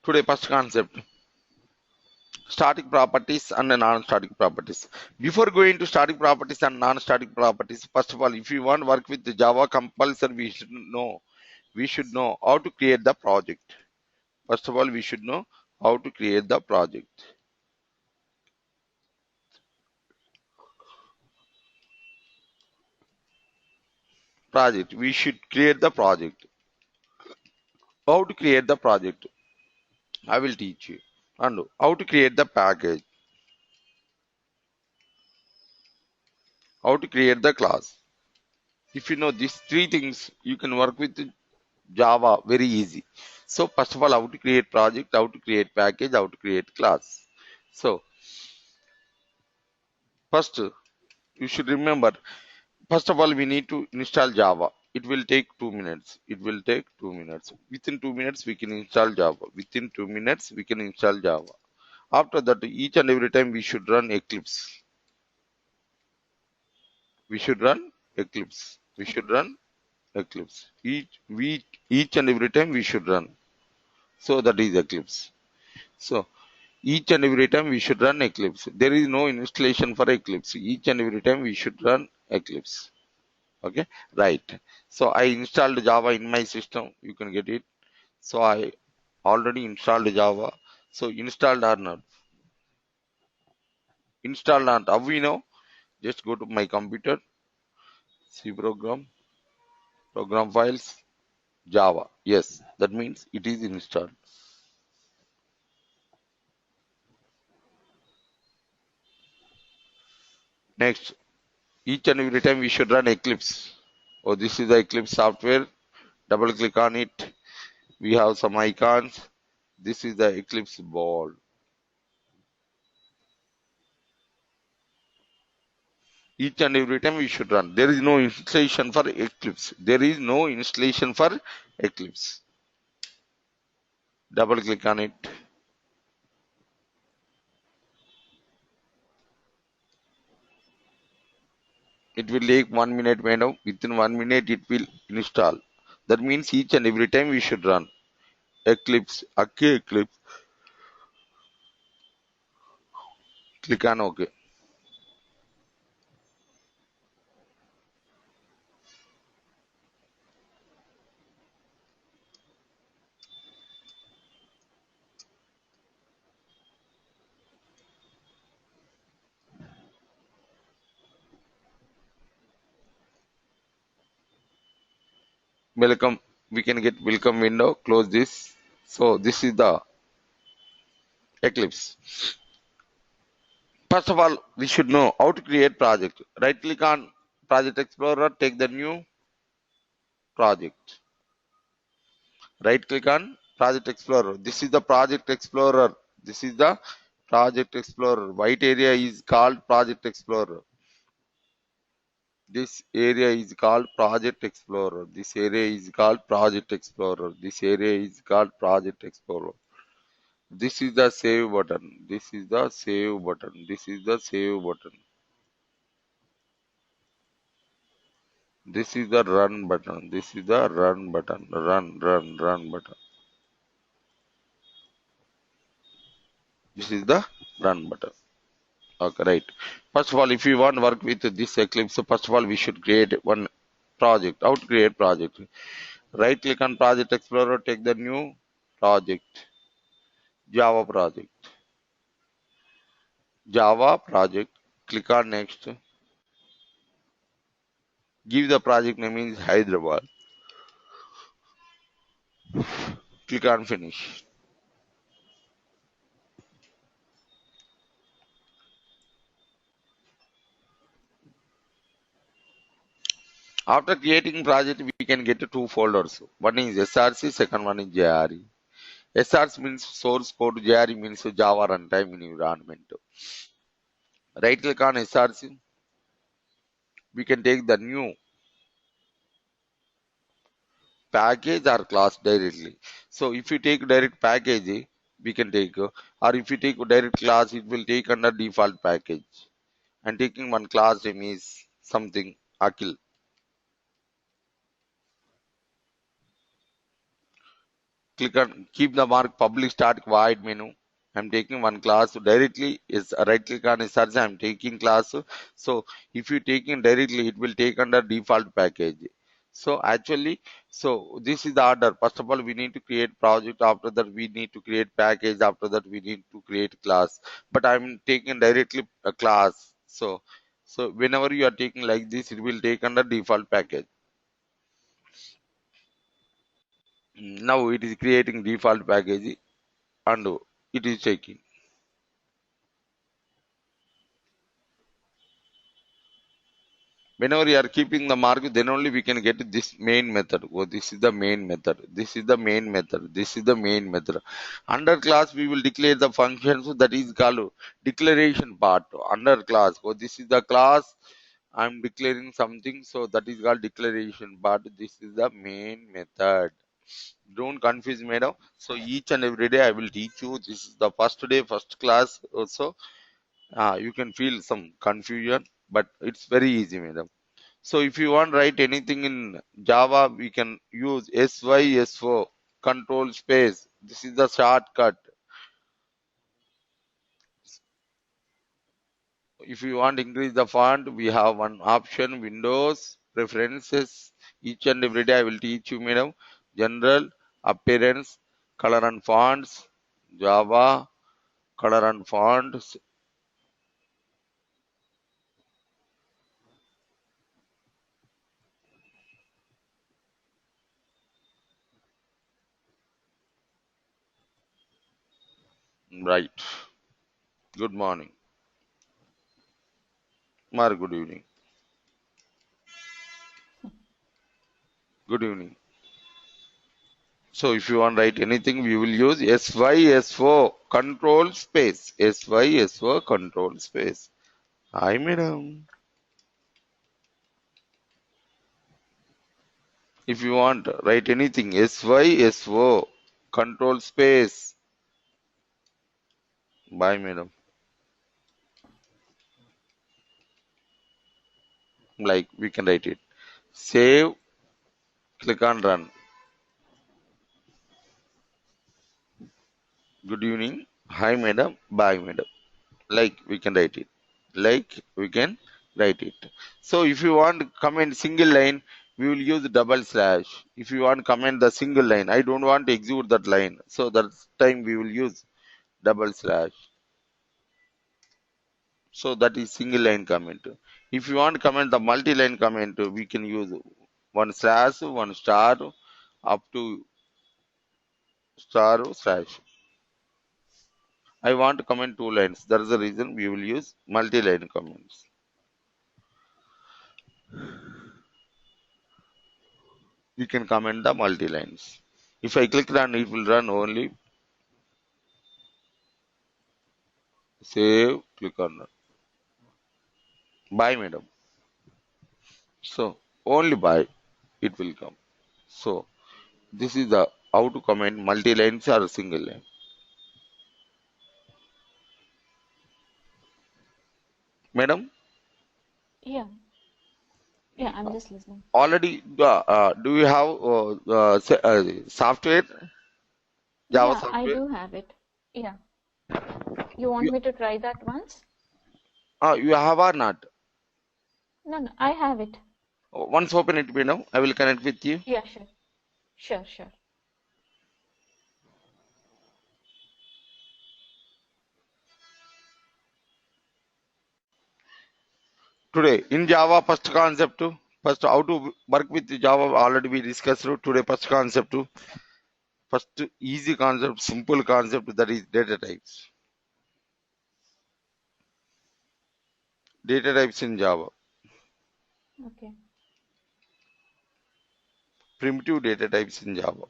Today first concept, static properties and non-static properties. Before going to static properties and non-static properties, first of all, if you want to work with the Java compulsory, we should know how to create the project. First of all, we should know how to create the project. We should create the project. How to create the project? I will teach you. And how to create the package. How to create the class. If you know these three things, you can work with Java very easy. So first of all, how to create project, how to create package, how to create class. So first, you should remember, first of all, we need to install Java. It will take 2 minutes. It will take 2 minutes. Within 2 minutes, we can install Java. Within 2 minutes, we can install Java. After that, each and every time we should run Eclipse. We should run Eclipse. We should run Eclipse. Each and every time we should run. So that is Eclipse. So each and every time we should run Eclipse. There is no installation for Eclipse. Each and every time we should run Eclipse. Okay, right. So I installed Java in my system. You can get it. So I already installed Java. So installed or not? Installed or not? How we know? Just go to my computer. C program files, Java. Yes, that means it is installed. Next, each and every time we should run Eclipse. Oh, this is the Eclipse software. Double click on it. We have some icons. This is the Eclipse ball. Each and every time we should run. There is no installation for Eclipse. There is no installation for Eclipse. Double click on it. It will take 1 minute, madam. Within 1 minute, it will install. That means each and every time we should run Eclipse. Okay, Eclipse. Click on OK. Welcome. We can get welcome window. Close this. So this is the Eclipse. First of all, we should know how to create project. Right click on Project Explorer. Take the new project. Right click on Project Explorer. This is the Project Explorer. This is the Project Explorer. White area is called Project Explorer. This area is called Project Explorer. This area is called Project Explorer. This area is called Project Explorer. This is the save button. This is the save button. This is the save button. This is the run button. This is the run button. Run button. This is the run button. Okay, right. First of all, if you want to work with this Eclipse, so first of all, we should create one project. How to create project? Right click on Project Explorer, take the new project, Java project. Java project. Click on next. Give the project name is Hyderabad. Click on finish. After creating project, we can get two folders. One is SRC, second one is JRE. SRC means source code, JRE means Java runtime environment. Right click on SRC. We can take the new package or class directly. So if you take direct package, we can take, or if you take direct class, it will take under default package. And taking one class name is something Akhil. click on keep the mark public static void menu. I'm taking one class directly. Is right click on search. I'm taking class. So if you taking directly, it will take under default package. So actually, so this is the order. First of all, we need to create project. After that, we need to create package. After that, we need to create class. But I'm taking directly a class. So whenever you are taking like this, it will take under default package. Now it is creating default package and it is taking. Whenever you are keeping the mark, then only we can get this main method. Oh, this is the main method. This is the main method. This is the main method. Under class, we will declare the functions that is called declaration part. Under class. Oh, this is the class. I'm declaring something, so that is called declaration part. This is the main method. Don't confuse, madam. So each and every day I will teach you. This is the first day, first class. Also, you can feel some confusion, but it's very easy, madam. So if you want write anything in Java, we can use SYSO control space. This is the shortcut. If you want to increase the font, we have one option, Windows, Preferences. Each and every day I will teach you, madam. General, Appearance, Color and Fonts, Java, Color and Fonts. Right. Good morning. Mar, good evening. Good evening. So if you want to write anything, we will use SYSO control space. SYSO control space. Hi, madam. If you want to write anything, SYSO control space. Bye, madam. Like we can write it. Save, click on run. Good evening. Hi, madam. Bye, madam. Like we can write it. Like we can write it. So if you want to comment single line, we will use double slash. If you want to comment the single line, I don't want to execute that line, so that time we will use double slash. So that is single line comment. If you want to comment the multi-line comment, we can use one slash, one star, up to star slash. I want to comment two lines. That is the reason we will use multi-line comments. You can comment the multi-lines. If I click run, it will run only. Save, click on run. Buy, madam. So only buy, it will come. So this is the how to comment multi-lines or single line. Madam, Yeah, yeah, I'm just listening. already do you have software, Java Yeah, I software? do have it. Yeah. You want You, me to try that once? you have or not? No, no, I have it. Once open it, madam. I will connect with you. Yeah, sure. Sure, sure. Today in Java, first concept, first how to work with Java already we discussed. Today first concept, first easy concept, simple concept, that is data types. Data types in Java, Okay. primitive data types in Java.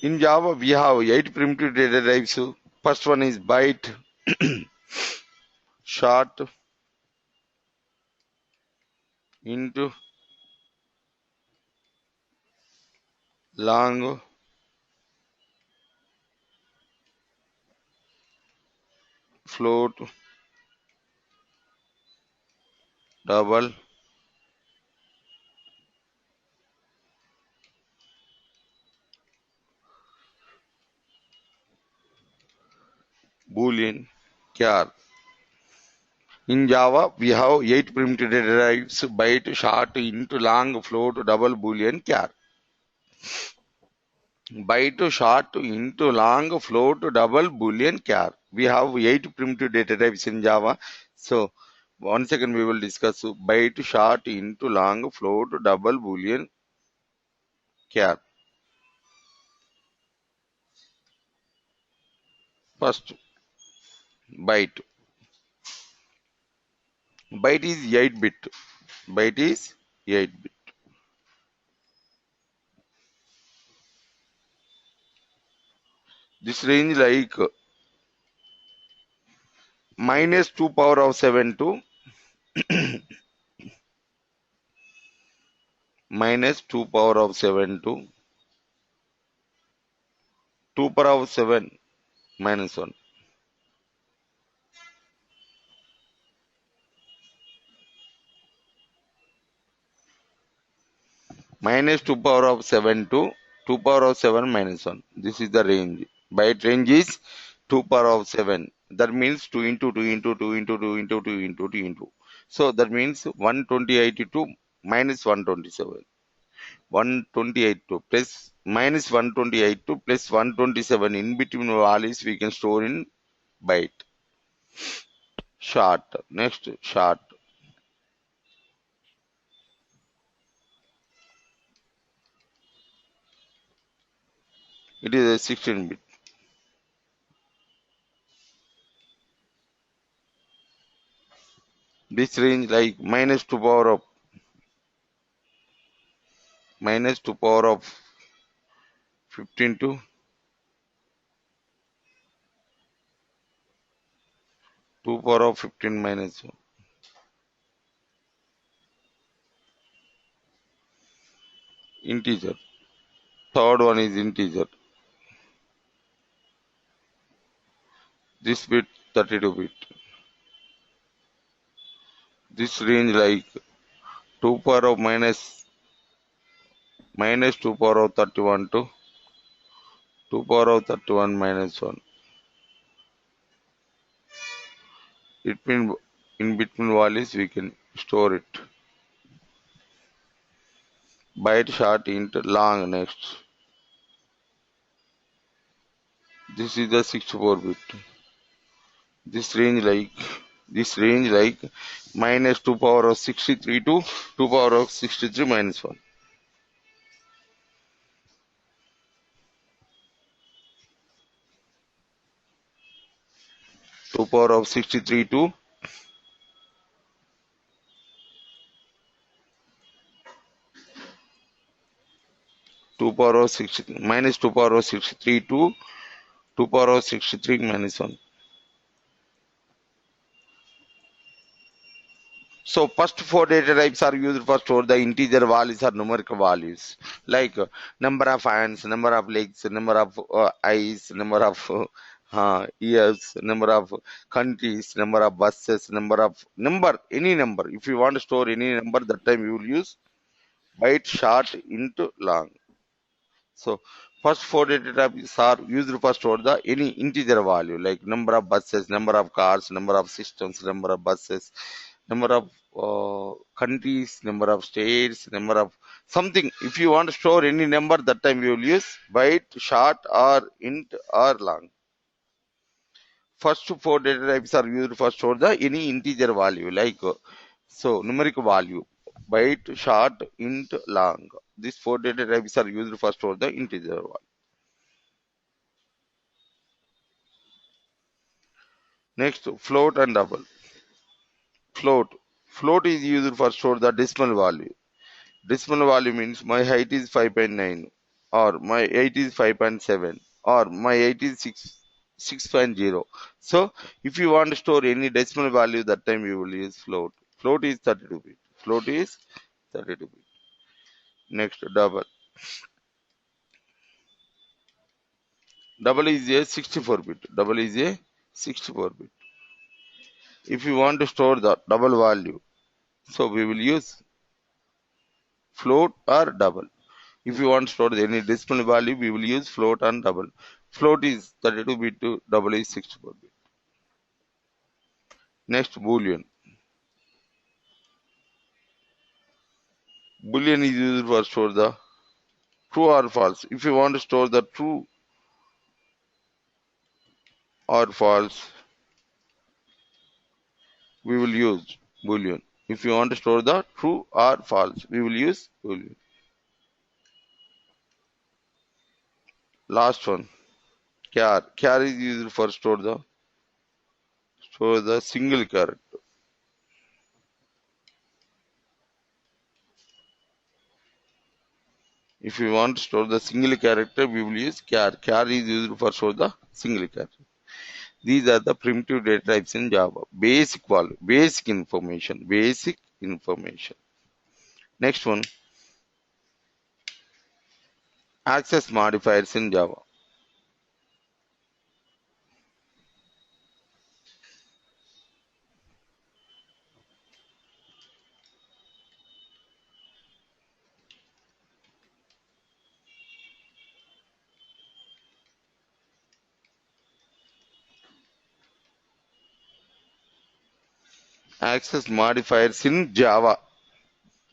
In Java, we have 8 primitive data types. First one is byte, short, int, long, float, double, boolean, char. In Java, we have 8 primitive data types: byte, short, int, long, float, double, boolean, char. Byte, short, int, long, float, double, boolean, char. We have 8 primitive data types in Java. So, one second we will discuss byte, short, int, long, float, double, boolean, char. First, byte. Byte is 8 bit. Byte is 8 bit. This range like minus 2 power of 7 to minus 2 power of 7 to 2 power of 7 minus 1. Minus 2 power of 7 to 2 power of 7 minus 1. This is the range. Byte range is 2 power of 7. That means 2 into 2 into 2 into 2 into 2 into 2 into. So that means 128 to minus 127. 128 plus minus 128 plus 127 in between values we can store in byte. Short. Next, short. It is a 16 bit. This range like minus 2 power of 15 to 2 power of 15 minus 1. Integer. Third one is integer. This bit 32 bit. This range like 2 power of minus 2 power of 31 to 2 power of 31 minus 1. In between values we can store it. Byte, short, int, long. Next. This is the 64 bit. This range like minus 2 power of 63 to 2 power of 63 minus 1. 2 power of 63 to 2 power of 60 minus 2 power of 63 to 2 power of 63 minus 1. So first four data types are used for store the integer values or numeric values like number of hands, number of legs, number of eyes, number of years, number of countries, number of buses, number any number. If you want to store any number, that time you will use byte, short, int, long. So first four data types are used for store the any integer value like number of buses, number of cars, number of systems, number of buses, number of countries, number of states, number of something. If you want to store any number, that time you will use byte, short, or int, or long. First four data types are used for store the any integer value like so numeric value byte, short, int, long. These four data types are used for store the integer value. Next, float and double. Float. Float is used for store the decimal value. Decimal value means my height is 5.9 or my height is 5.7 or my height is 6.0. So if you want to store any decimal value, that time you will use float. Float is 32 bit. Float is 32 bit. Next, double. Double is a 64 bit. Double is a 64 bit. If you want to store the double value, so we will use float or double. If you want to store any decimal value, we will use float and double. Float is 32 bit to double is 64 bit. Next, boolean. Boolean is used for store the true or false. If you want to store the true or false, we will use boolean. If you want to store the true or false, we will use boolean. Last one, char. Char is used for store the single character. If you want to store the single character, we will use char. Char is used for store the single character. These are the primitive data types in Java. Basic value, basic information, basic information. Next one, access modifiers in Java. Access modifiers in Java.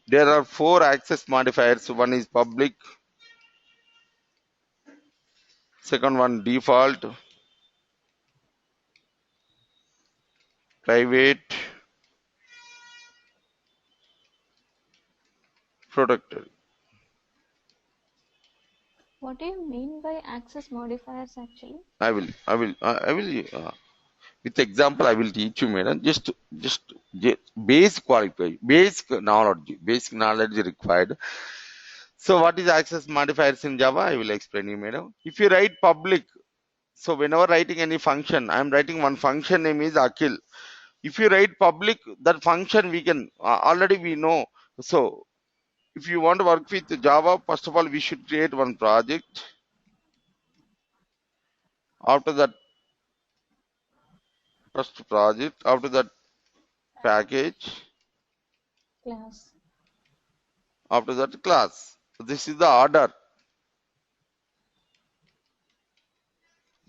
There are four access modifiers. One is public, second one default, private, protected. What do you mean by access modifiers actually? With example, I will teach you, madam. Just basic qualify, basic knowledge required. So, what is access modifiers in Java? I will explain you, madam. If you write public, so whenever writing any function, I am writing one function name is Akhil. If you write public, that function we can already we know. So, if you want to work with Java, first of all, we should create one project. After that, first project. After that, package. Class. After that, class. So this is the order.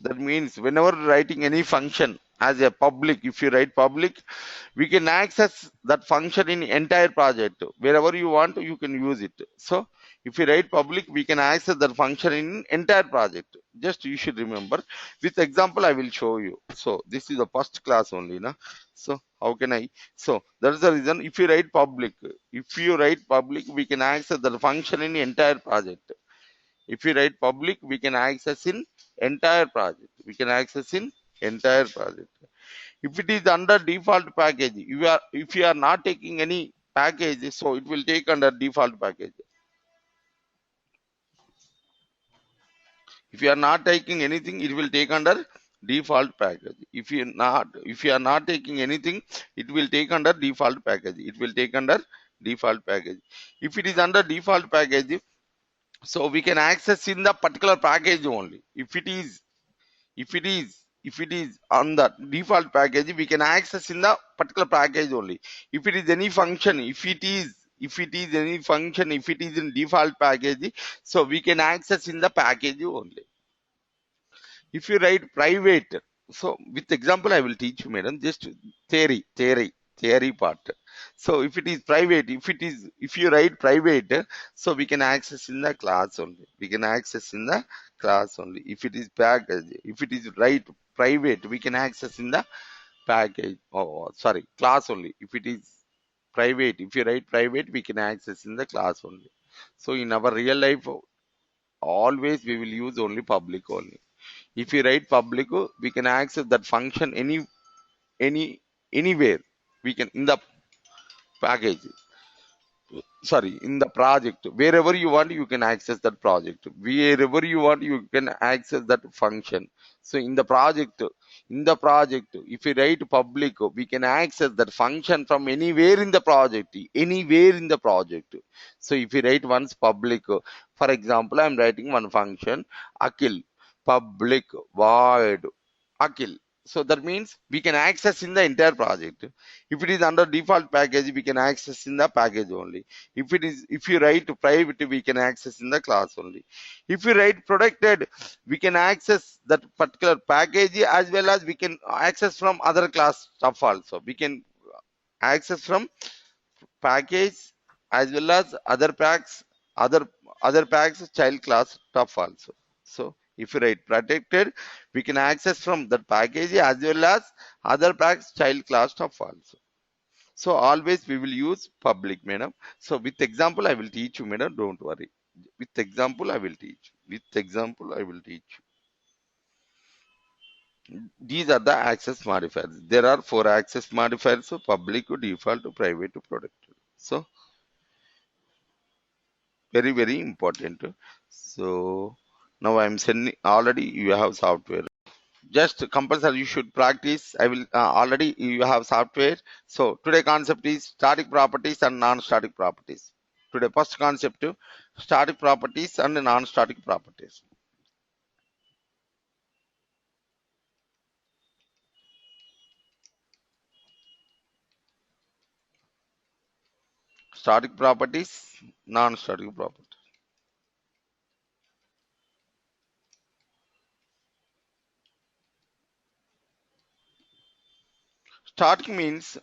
That means whenever writing any function as a public, if you write public, we can access that function in entire project. Wherever you want, you can use it. So if you write public, we can access that function in entire project. Just you should remember. With example, I will show you. So this is the first class only, na. So how can I? So that is the reason. If you write public, we can access the function in entire project. If you write public, we can access in entire project. We can access in entire project. If it is under default package, if you are not taking any package, so it will take under default package. If you are not taking anything, it will take under default package. If you are not taking anything, it will take under default package. It will take under default package. If it is under default package, so we can access in the particular package only. If it is on the default package, we can access in the particular package only. If it is any function, if it is any function, if it is in default package, so we can access in the package only. If you write private, so with example I will teach you, madam, just theory part. So if you write private, so we can access in the class only. We can access in the class only. If it is package, if it is write private, we can access in the package. Oh, sorry, class only. If it is private, if you write private, we can access in the class only. So in our real life, always we will use only public only. If you write public, we can access that function any anywhere. We can in the package. Sorry, in the project. Wherever you want, you can access that project. Wherever you want, you can access that function. So in the project, if you write public, we can access that function from anywhere in the project. Anywhere in the project. So if you write once public, for example, I'm writing one function, Akhil, public void Akhil. So that means we can access in the entire project. If it is under default package, we can access in the package only. If you write private, we can access in the class only. If you write protected, we can access that particular package as well as we can access from other class stuff also. We can access from package as well as other other packs child class stuff also. So if you write protected, we can access from that package as well as other packs child class stuff also. So always we will use public, madam. So with example I will teach you, madam, don't worry. With example I will teach. With example I will teach. These are the access modifiers. There are four access modifiers: so public, default, private, protected. So very important. So now I am sending, already you have software, just compulsory you should practice. I will already you have software. So today concept is static properties and non-static properties. Today first concept, static properties and non-static properties. Static properties, non-static properties. Static means,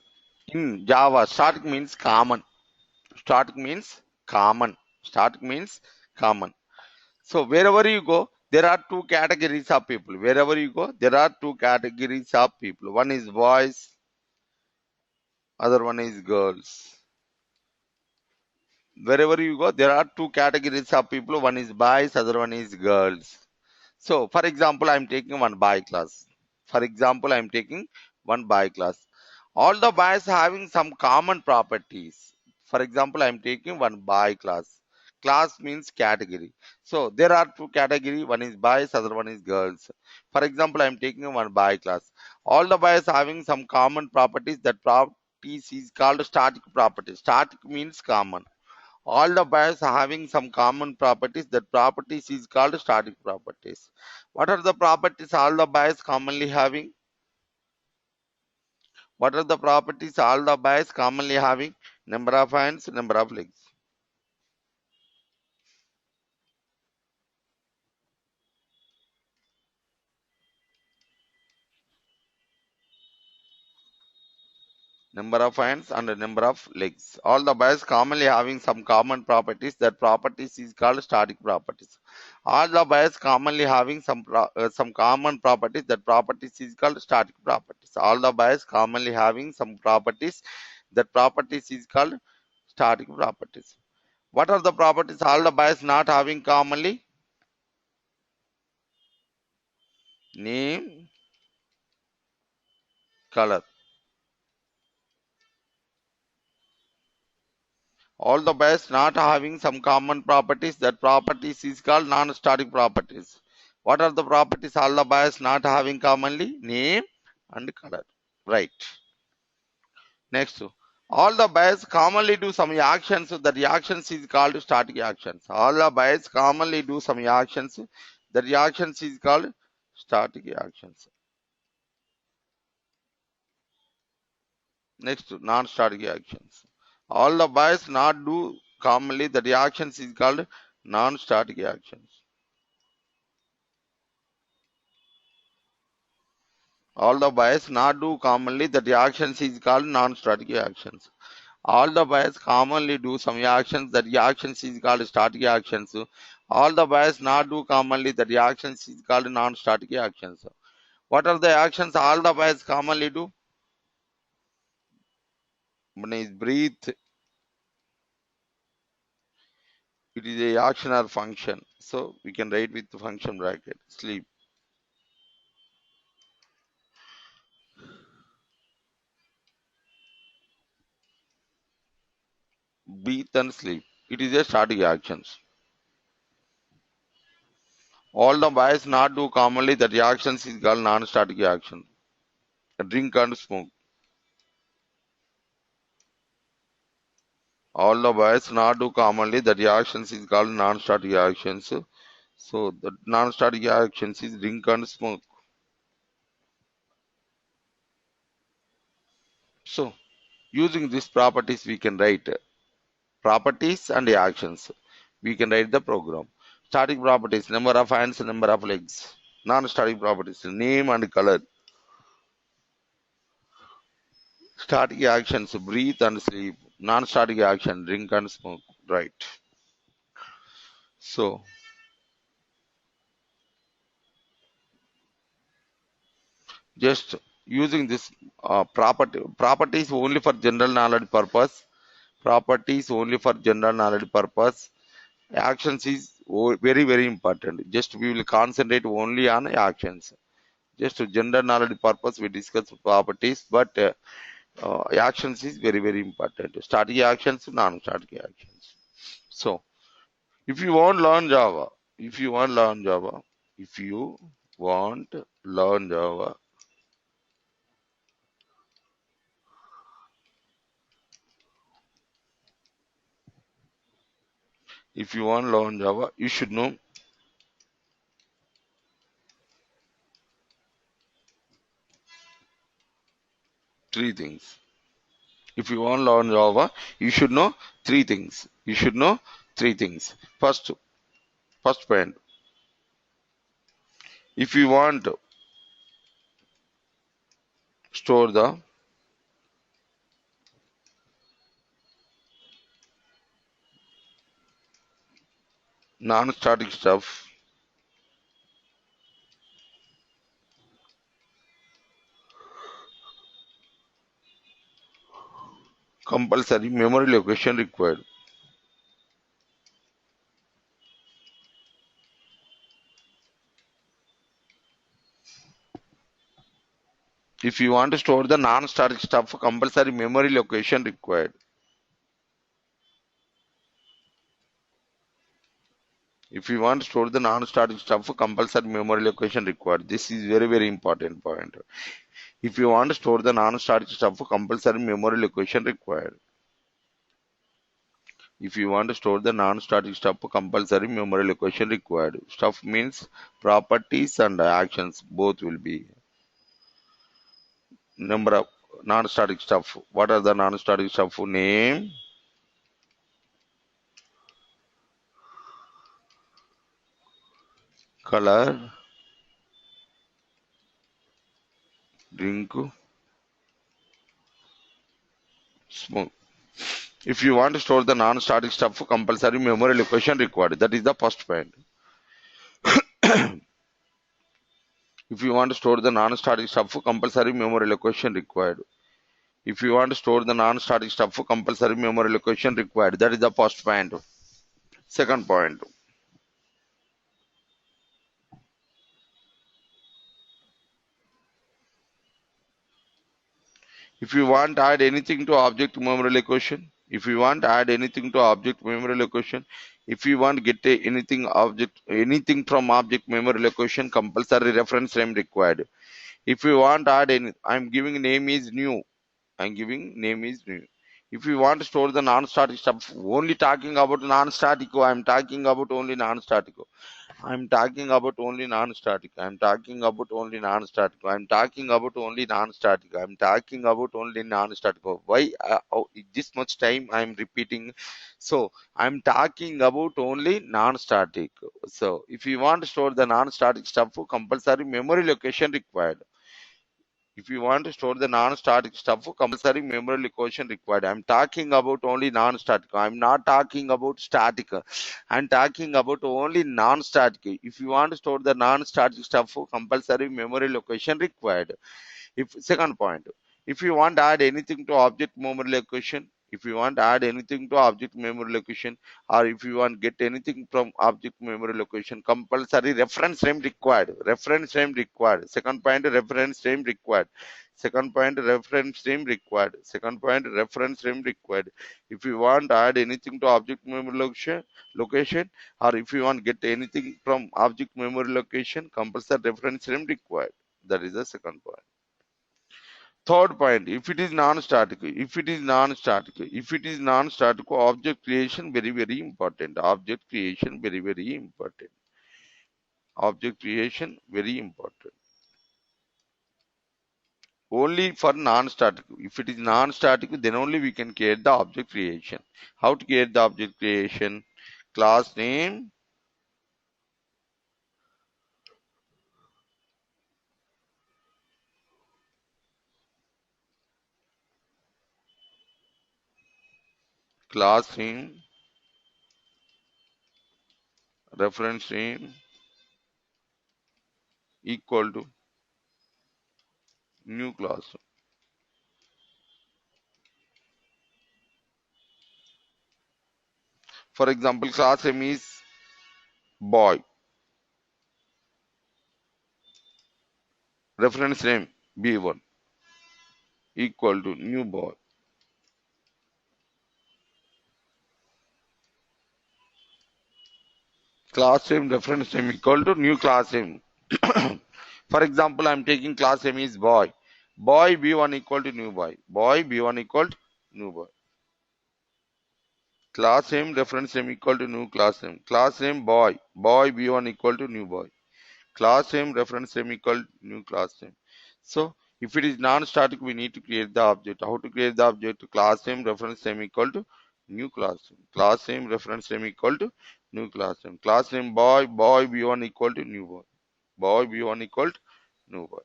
in Java, static means common. Static means common. Static means common. So wherever you go, there are two categories of people. Wherever you go, there are two categories of people. One is boys, other one is girls. Wherever you go, there are two categories of people. One is boys, other one is girls. So for example, I'm taking one boy class. For example, I'm taking one boy class. All the boys having some common properties. For example, I'm taking one boy class. Class means category. So there are two category. One is boys, other one is girls. For example, I'm taking one boy class. All the boys having some common properties. That properties is called static properties. Static means common. All the bias having some common properties, that properties is called static properties. What are the properties all the bias commonly having? What are the properties all the bias commonly having? Number of hands, number of legs. Number of hands and the number of legs. All the bias commonly having some common properties. That properties is called static properties. All the bias commonly having some common properties. That properties is called static properties. All the bias commonly having some properties. That properties is called static properties. What are the properties all the bias not having commonly? Name, color. All the bias not having some common properties, that properties is called non-static properties. What are the properties all the bias not having commonly? Name and color. Right. Next, all the bias commonly do some actions. The reactions is called static actions. All the bias commonly do some actions. The reactions is called static actions. Next, non-static actions. All the bias not do commonly. The reactions is called non-static actions. All the bias not do commonly, the reactions is called non-static actions. All the bias commonly do some actions, the reactions is called static actions. All the bias not do commonly, the reactions is called non-static actions. What are the actions all the bias commonly do? One is breathe. It is a action or function. So we can write with the function bracket. Sleep. Breathe and sleep. It is a static actions. All the bias not do commonly, the reactions is called non-static action. Drink and smoke. All the bias not do commonly, the reactions is called non-static actions. So the non-static actions is drink and smoke. So using these properties we can write properties and actions. We can write the program. Static properties, number of hands, number of legs. Non-static properties, name and color. Static actions, breathe and sleep. Non-static action, drink and smoke. Right. So just using this properties only for general knowledge purpose. Properties only for general knowledge purpose. Actions is very very important. Just we will concentrate only on actions. Just to general knowledge purpose we discuss properties, but actions is very very important. Static actions, non-static actions. So if you want learn Java, if you want learn Java, if you want learn Java, if you want learn Java, you should know three things. If you want learn Java, you should know three things. You should know three things. First point, if you want to store the non-static stuff, compulsory memory location required. If you want to store the non-static stuff, compulsory memory location required. If you want to store the non-static stuff, compulsory memory location required. This is very very important point. If you want to store the non-static stuff, compulsory memory location required. If you want to store the non-static stuff, compulsory memory location required. Stuff means properties and actions both will be. Number of non-static stuff. What are the non-static stuff? Name, color, drink, smoke. If you want to store the non-static stuff, compulsory memory location required. That is the first point. If you want to store the non-static stuff, compulsory memory location required. If you want to store the non-static stuff, compulsory memory location required. That is the first point. Second point. If you want to add anything to object memory location, if you want to add anything to object memory location, if you want to get anything from object memory location, compulsory reference name required. If you want to add any, I'm giving name is new. I'm giving name is new. If you want to store the non-static stuff, only talking about non-static, I'm talking about only non-static. I'm talking about only non-static. I'm talking about only non-static. I'm talking about only non-static. I'm talking about only non-static. Why this much time I'm repeating? So I'm talking about only non-static. So if you want to store the non-static stuff, compulsory memory location required. If you want to store the non-static stuff, compulsory memory location required. I'm talking about only non-static. I'm not talking about static. I'm talking about only non-static. If you want to store the non-static stuff, compulsory memory location required. If second point, if you want to add anything to object memory location, if you want to add anything to object memory location, or if you want to get anything from object memory location, compulsory reference name required. Reference name required. Second point, reference name required. Second point, reference name required. Second point, reference name required. If you want to add anything to object memory location, or if you want to get anything from object memory location, compulsory reference name required. That is the second point. Third point, if it is non-static, if it is non-static, object creation very, very important. Object creation very, very important. Object creation very important. only for non-static. If it is non-static, then only we can create the object creation. How to create the object creation? Class name, class name, reference name equal to new class. For example, class name is boy, reference name B1 equal to new boy. Class name, reference name equal to new class name. For example, I'm taking class name is boy. Boy B1 equal to new boy. Boy B1 equal to new boy. Class name, reference name equal to new class name. Class name boy. Boy B1 equal to new boy. Class name, reference name equal to new class name. So if it is non-static, we need to create the object. How to create the object? Class name, reference name equal to new class name. Class name, reference name equal to new class name. Class name boy. Boy B1 equal to new boy. Boy B1 equal to new boy.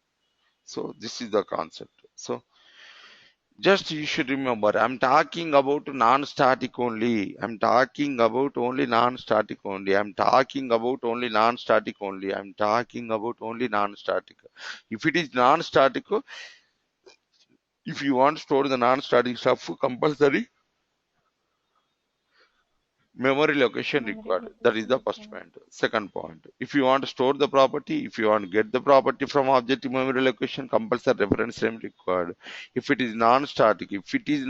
So this is the concept. So just you should remember, I'm talking about non-static only. I'm talking about only non-static only. I'm talking about only non-static only. I'm talking about only non-static. If it is non-static, if you want to store the non-static stuff, compulsory memory location Memory required. That is location the first required. point. Second point, if you want to store the property, if you want to get the property from object memory location, compulsory reference name required. If it is non-static, if it is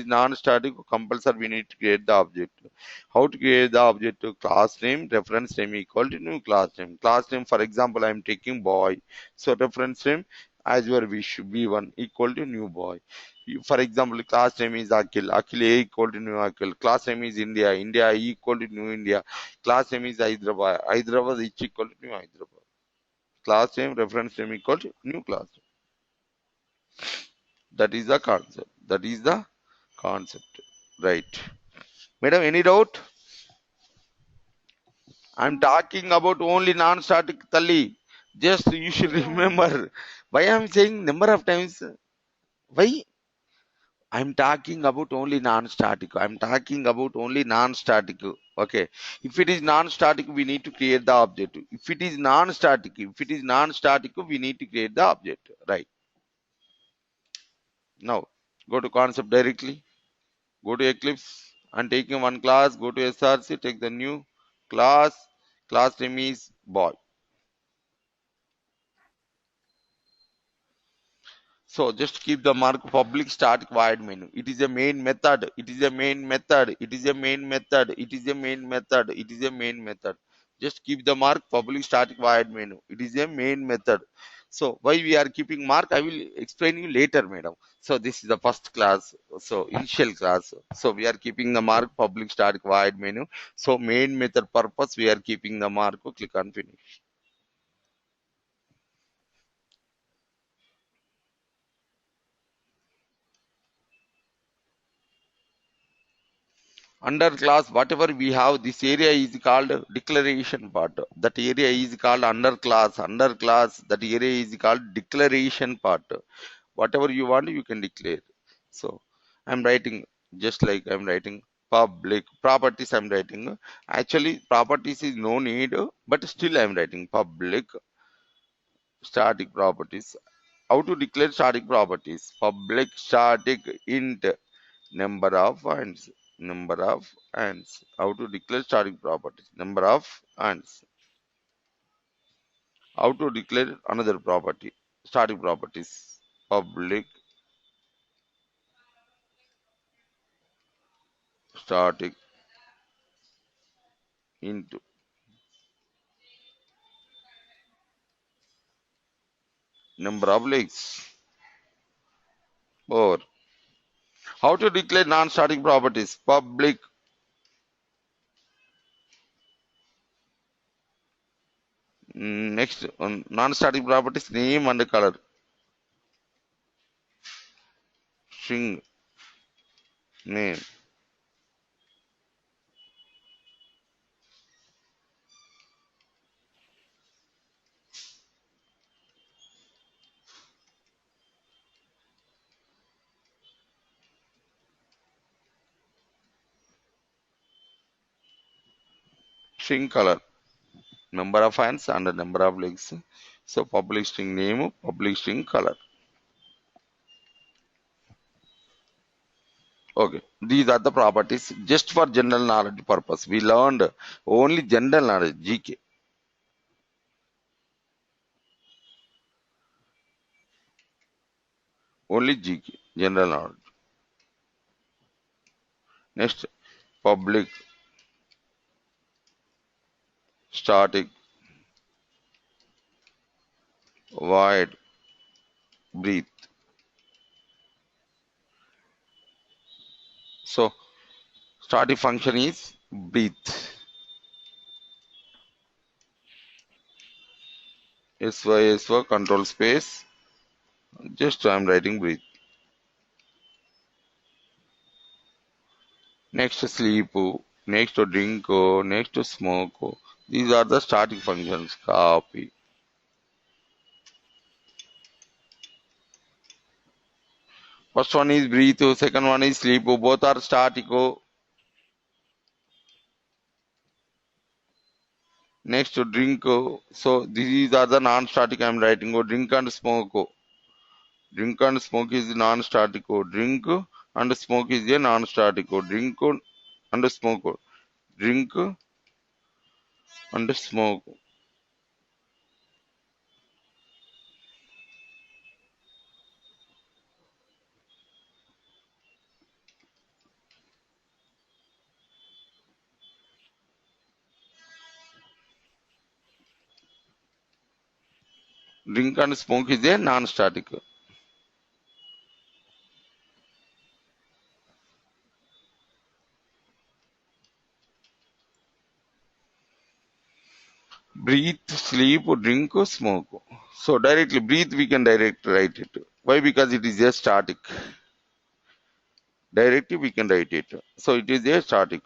non-static, compulsory we need to create the object. How to create the object? Class name, reference name equal to new class name. Class name, for example, I am taking boy. So reference name as your wish, B1 equal to new boy. For example, class name is Akhil. Akhil A equal to new Akhil. Class name is India. India E equal to new India. Class name is Hyderabad. Hyderabad is equal to new Hyderabad. Class name, reference name equal to new class. That is the concept. That is the concept. Right. Madam, any doubt? I'm Uh, talking about only non-static Tali. Just you should yeah. remember why I'm saying number of times. Why I'm talking about only non-static. I'm talking about only non-static. Okay. If it is non-static, we need to create the object. If it is non-static, we need to create the object. Right. Now, go to concept directly. Go to Eclipse and taking one class. Go to SRC. Take the new class. Class name is boy. So just keep the mark public static void menu. It is a main method. It is a main method. It is a main method. It is a main method. It is a main method. Just keep the mark public static void menu. It is a main method. So why we are keeping mark, I will explain you later, madam. So this is the first class. So initial class. So we are keeping the mark public static void menu. So main method purpose we are keeping the mark. Click on finish. Under class whatever we have, this area is called declaration part. That area is called under class that area is called declaration part. Whatever you want you can declare. So I'm writing, just like I'm writing public properties. I'm writing, actually properties is no need, but still I'm writing public static properties. How to declare static properties? Public static int number of ants. Number of ants. How to declare static properties? Number of ants. How to declare another property? Static properties. Public static int number of legs. Or how to declare non-static properties? Public. Next, non-static properties name and color. string name, string color, number of hands and the number of legs. So public string name, public string color. Okay, these are the properties just for general knowledge purpose. We learned only general knowledge, GK, only GK, general knowledge. Next, public, static, void, breathe. So static function is breathe. SY control space. Just I am writing breathe. Next sleep, next to drink, next to smoke. These are the static functions. Copy. First one is breathe, second one is sleep. Both are static. Next to drink. So these are the non-static I am writing. Drink and smoke. Drink and smoke is non-static. Drink and smoke is a non-static. Drink and smoke. Drink and smoke. Drink and smoke is a non-static. Breathe, sleep, drink, smoke. So directly breathe we can direct write it. Why? Because it is a static. Directly we can write it. So it is a static.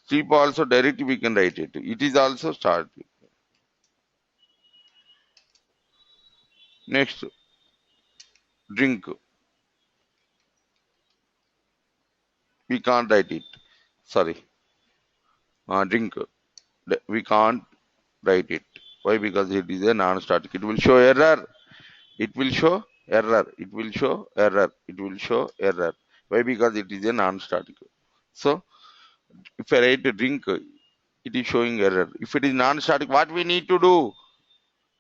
Sleep also directly we can write it. It is also static. Next, drink. We can't write it. Sorry. Drink. We can't write it. Why? Because it is a non-static. It will show error. It will show error. It will show error. It will show error. Why? Because it is a non-static. So if I write a drink, it is showing error. If it is non-static, what we need to do?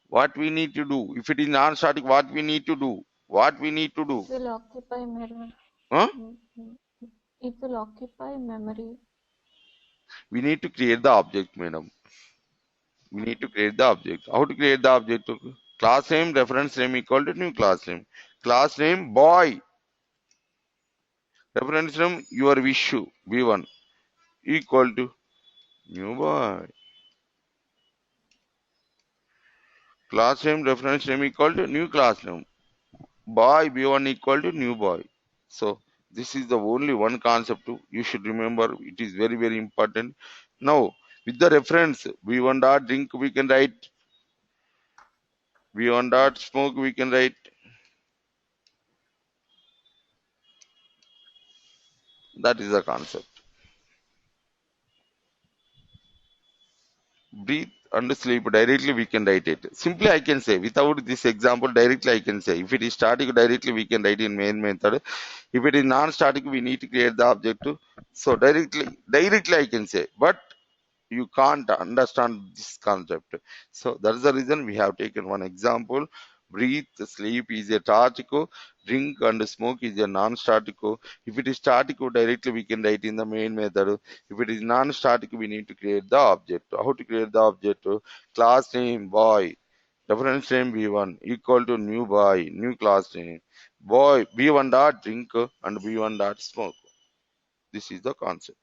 What we need to do? If it is non-static, what we need to do? What we need to It do? will occupy memory. Huh? It will occupy memory. We need to create the object, madam. We need to create the object. How to create the object? Class name, reference name equal to new class name. Class name boy. Reference name your wish V1 equal to new boy. Class name, reference name equal to new class name. Boy B1 equal to new boy. So this is the only one concept you should remember. It is very very important. Now with the reference V1 dot drink we can write, V1 dot smoke we can write. That is the concept. Breathe and sleep directly we can write it. Simply I can say without this example directly I can say if it is static directly we can write in main method. If it is non-static we need to create the object. So directly I can say. But you can't understand this concept. So that's the reason we have taken one example. Breathe, sleep is a statico, drink and smoke is a non-statico. If it is statico, directly we can write in the main method. If it is non-static, we need to create the object. How to create the object? Class name boy, reference name B1 equal to new boy, new class name. Boy B1 dot drink and B1 dot smoke. This is the concept.